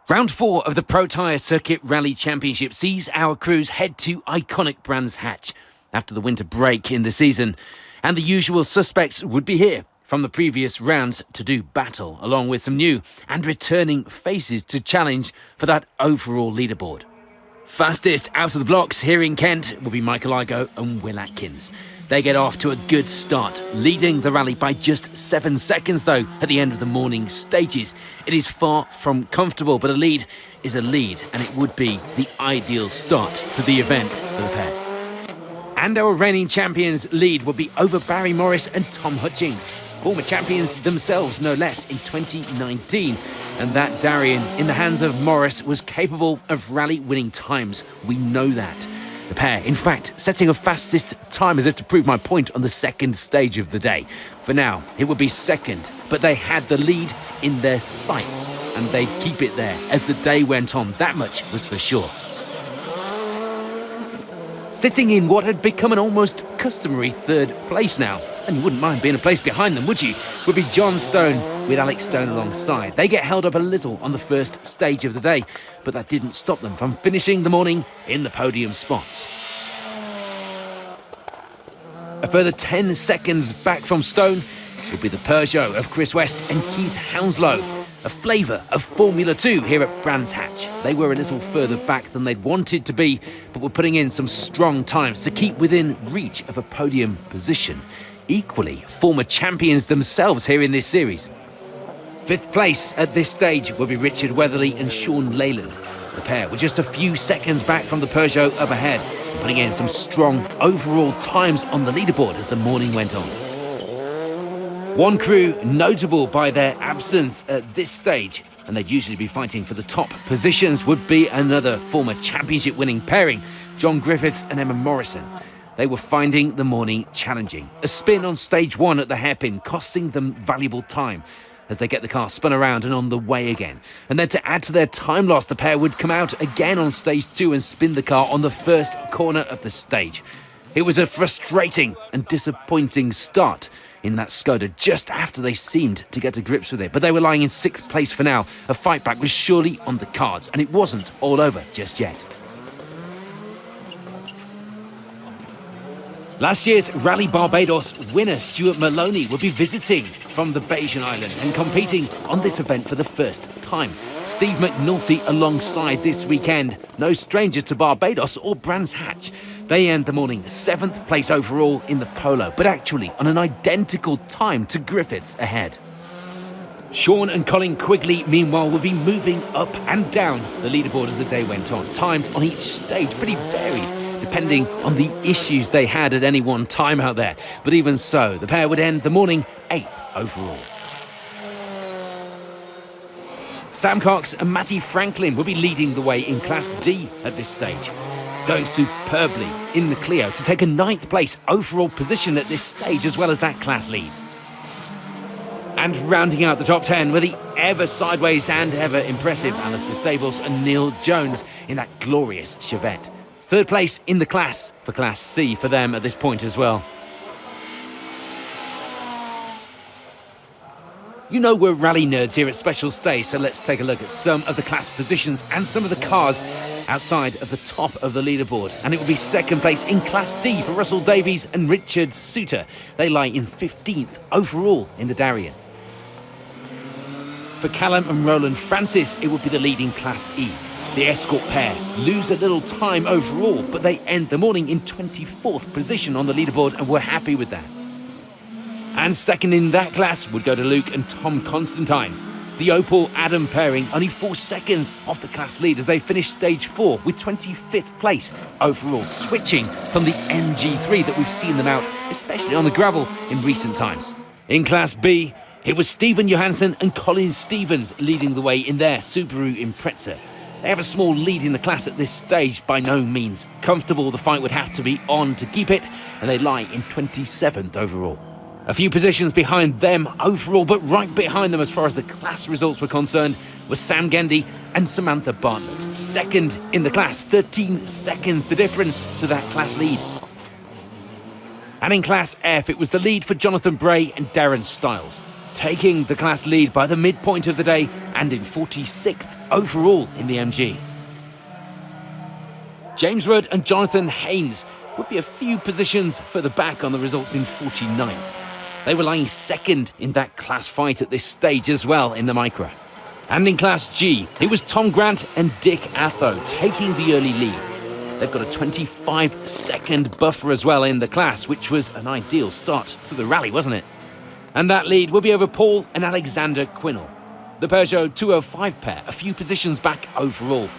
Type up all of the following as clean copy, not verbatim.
Round 4 of the Protyre Circuit Rally Championship sees our crews head to iconic Brands Hatch after the winter break in the season. And the usual suspects would be here from the previous rounds to do battle, along with some new and returning faces to challenge for that overall leaderboard. Fastest out of the blocks here in Kent will be Michael Igo and Will Atkins. They get off to a good start, leading the rally by just 7 seconds, though, at the end of the morning stages. It is far from comfortable, but a lead is a lead, and it would be the ideal start to the event for the pair. And our reigning champions lead will be over Barry Morris and Tom Hutchings, former champions themselves, no less, in 2019. And that Darien, in the hands of Morris, was capable of rally-winning times. We know that. The pair, in fact, setting a fastest time as if to prove my point on the second stage of the day. For now, it would be second, but they had the lead in their sights, and they'd keep it there as the day went on. That much was for sure. Sitting in what had become an almost customary third place now, and you wouldn't mind being a place behind them, would you? Would be John Stone with Alex Stone alongside. They get held up a little on the first stage of the day, but that didn't stop them from finishing the morning in the podium spots. A further 10 seconds back from Stone would be the Peugeot of Chris West and Keith Hounslow, a flavour of Formula 2 here at Brands Hatch. They were a little further back than they'd wanted to be, but were putting in some strong times to keep within reach of a podium position. Equally, former champions themselves here in this series. Fifth place at this stage will be Richard Weatherly and Sean Leyland. The pair were just a few seconds back from the Peugeot up ahead, putting in some strong overall times on the leaderboard as the morning went on. One crew notable by their absence at this stage, and they'd usually be fighting for the top positions, would be another former championship-winning pairing, John Griffiths and Emma Morrison. They were finding the morning challenging. A spin on stage 1 at the hairpin costing them valuable time as they get the car spun around and on the way again. And then to add to their time loss, the pair would come out again on stage 2 and spin the car on the first corner of the stage. It was a frustrating and disappointing start in that Skoda just after they seemed to get to grips with it. But they were lying in 6th place for now. A fight back was surely on the cards, and it wasn't all over just yet. Last year's Rally Barbados winner Stuart Maloney will be visiting from the Bayesian Island and competing on this event for the first time. Steve McNulty alongside this weekend, no stranger to Barbados or Brands Hatch. They end the morning 7th place overall in the polo, but actually on an identical time to Griffiths ahead. Sean and Colin Quigley, meanwhile, will be moving up and down the leaderboard as the day went on. Times on each stage pretty varied, depending on the issues they had at any one time out there. But even so, the pair would end the morning 8th overall. Sam Cox and Matty Franklin will be leading the way in Class D at this stage, going superbly in the Clio to take a 9th place overall position at this stage, as well as that class lead. And rounding out the top 10 were the ever sideways and ever impressive Alistair Stables and Neil Jones in that glorious Chevette. 3rd place in the class for Class C for them at this point as well. You know we're rally nerds here at Special Stay, so let's take a look at some of the class positions and some of the cars outside of the top of the leaderboard. And it will be 2nd place in Class D for Russell Davies and Richard Suter. They lie in 15th overall in the Darien. For Callum and Roland Francis, it would be the lead in Class E. The Escort pair lose a little time overall, but they end the morning in 24th position on the leaderboard, and we're happy with that. And 2nd in that class would go to Luke and Tom Constantine. The Opel Adam pairing only 4 seconds off the class lead as they finish stage 4 with 25th place overall, switching from the MG3 that we've seen them out, especially on the gravel in recent times. In Class B, it was Stephen Johansson and Colin Stevens leading the way in their Subaru Impreza. They have a small lead in the class at this stage, by no means comfortable. The fight would have to be on to keep it, and they lie in 27th overall. A few positions behind them overall, but right behind them as far as the class results were concerned was Sam Gendy and Samantha Bartlett. 2nd in the class, 13 seconds the difference to that class lead. And in Class F, it was the lead for Jonathan Bray and Darren Stiles, taking the class lead by the midpoint of the day and in 46th overall in the MG. James Rudd and Jonathan Haynes would be a few positions further back on the results in 49th. They were lying second in that class fight at this stage as well in the Micra. And in Class G, it was Tom Grant and Dick Atho taking the early lead. They've got a 25-second buffer as well in the class, which was an ideal start to the rally, wasn't it? And that lead will be over Paul and Alexander Quinnell. The Peugeot 205 pair, a few positions back overall,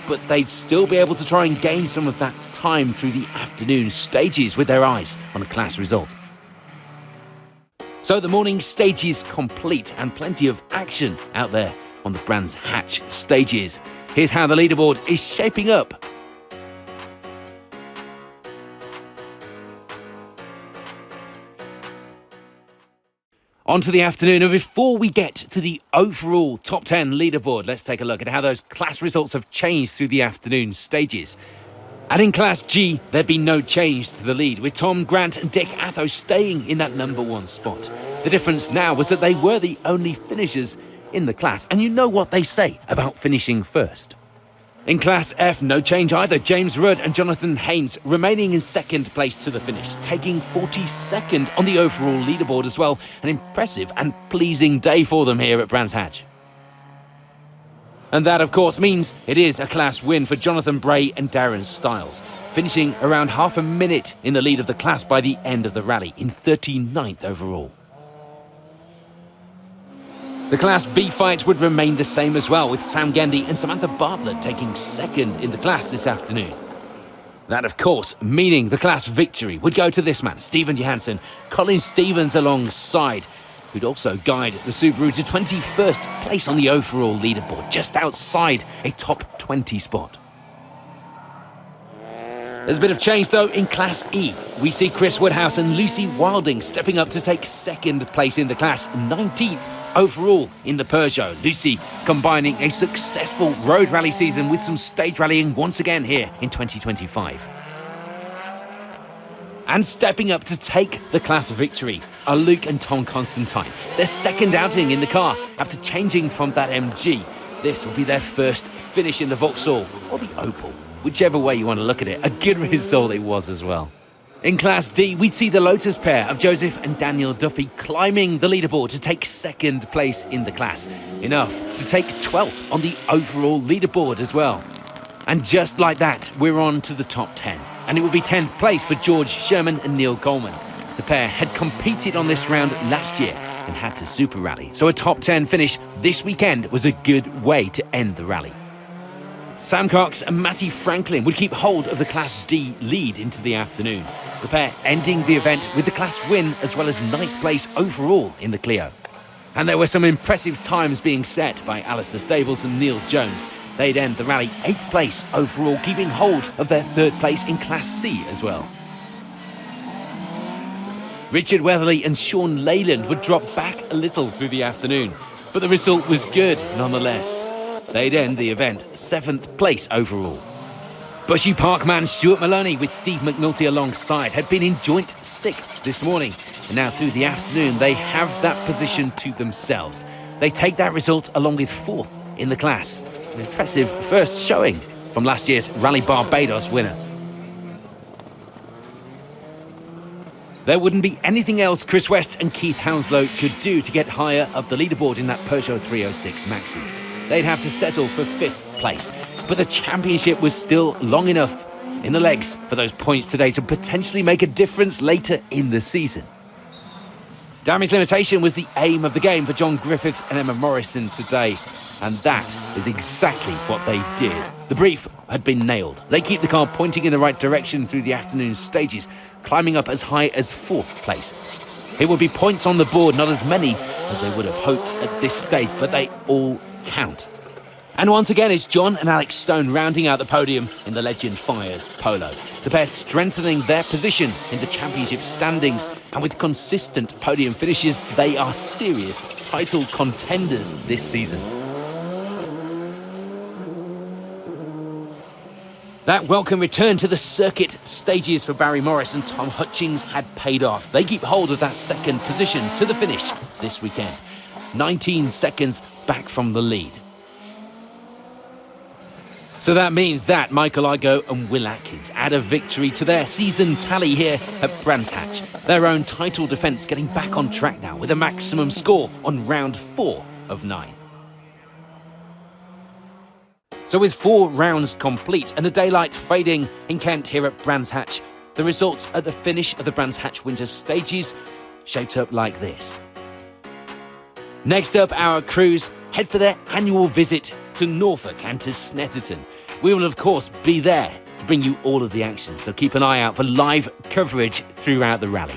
but they'd still be able to try and gain some of that time through the afternoon stages with their eyes on a class result. So the morning stage is complete and plenty of action out there on the Brands Hatch stages. Here's how the leaderboard is shaping up. On to the afternoon, and before we get to the overall top 10 leaderboard, let's take a look at how those class results have changed through the afternoon stages. And in Class G, there'd been no change to the lead, with Tom Grant and Dick Atho staying in that number one spot. The difference now was that they were the only finishers in the class, and you know what they say about finishing first. In Class F, no change either. James Rudd and Jonathan Haynes remaining in second place to the finish, taking 42nd on the overall leaderboard as well. An impressive and pleasing day for them here at Brands Hatch. And that, of course, means it is a class win for Jonathan Bray and Darren Stiles, finishing around half a minute in the lead of the class by the end of the rally, in 39th overall. The Class B fight would remain the same as well, with Sam Gendy and Samantha Bartlett taking second in the class this afternoon. That, of course, meaning the class victory would go to this man, Stephen Johansson, Colin Stevens alongside, who'd also guide the Subaru to 21st place on the overall leaderboard, just outside a top 20 spot. There's a bit of change, though, in Class E. We see Chris Woodhouse and Lucy Wilding stepping up to take second place in the class, 19th overall in the Peugeot. Lucy combining a successful road rally season with some stage rallying once again here in 2025. And stepping up to take the class victory are Luke and Tom Constantine. Their second outing in the car after changing from that MG. This will be their first finish in the Vauxhall or the Opel, whichever way you want to look at it. A good result it was as well. In Class D, we'd see the Lotus pair of Joseph and Daniel Duffy climbing the leaderboard to take second place in the class. Enough to take 12th on the overall leaderboard as well. And just like that, we're on to the top 10. And it will be 10th place for George Sherman and Neil Coleman. The pair had competed on this round last year and had to super rally, so a top 10 finish this weekend was a good way to end the rally. Sam Cox and Matty Franklin would keep hold of the Class D lead into the afternoon. The pair ending the event with the class win as well as 9th place overall in the Clio. And there were some impressive times being set by Alistair Stables and Neil Jones. They'd end the rally 8th place overall, keeping hold of their 3rd place in Class C as well. Richard Weatherly and Sean Leyland would drop back a little through the afternoon, but the result was good nonetheless. They'd end the event 7th place overall. Bushy Parkman Stuart Maloney with Steve McNulty alongside had been in joint 6th this morning, and now through the afternoon they have that position to themselves. They take that result along with 4th in the class. An impressive first showing from last year's Rally Barbados winner. There wouldn't be anything else Chris West and Keith Hounslow could do to get higher up the leaderboard in that Peugeot 306 Maxi. They'd have to settle for 5th place, but the championship was still long enough in the legs for those points today to potentially make a difference later in the season. Damage limitation was the aim of the game for John Griffiths and Emma Morrison today, and that is exactly what they did. The brief had been nailed. They keep the car pointing in the right direction through the afternoon stages, climbing up as high as 4th place. It would be points on the board, not as many as they would have hoped at this stage, but they all count. And once again, it's John and Alex Stone rounding out the podium in the Legend Fires Polo. The pair strengthening their position in the championship standings, and with consistent podium finishes, they are serious title contenders this season. That welcome return to the circuit stages for Barry Morris and Tom Hutchings had paid off. They keep hold of that second position to the finish this weekend. 19 seconds back from the lead. So that means that Michael Igoe and Will Atkins add a victory to their season tally here at Brands Hatch. Their own title defence getting back on track now with a maximum score on round 4 of 9. So with 4 rounds complete and the daylight fading in Kent here at Brands Hatch, the results at the finish of the Brands Hatch Winter stages shaped up like this. Next up, our crews head for their annual visit to Norfolk and to Snetterton. We will, of course, be there to bring you all of the action, so keep an eye out for live coverage throughout the rally.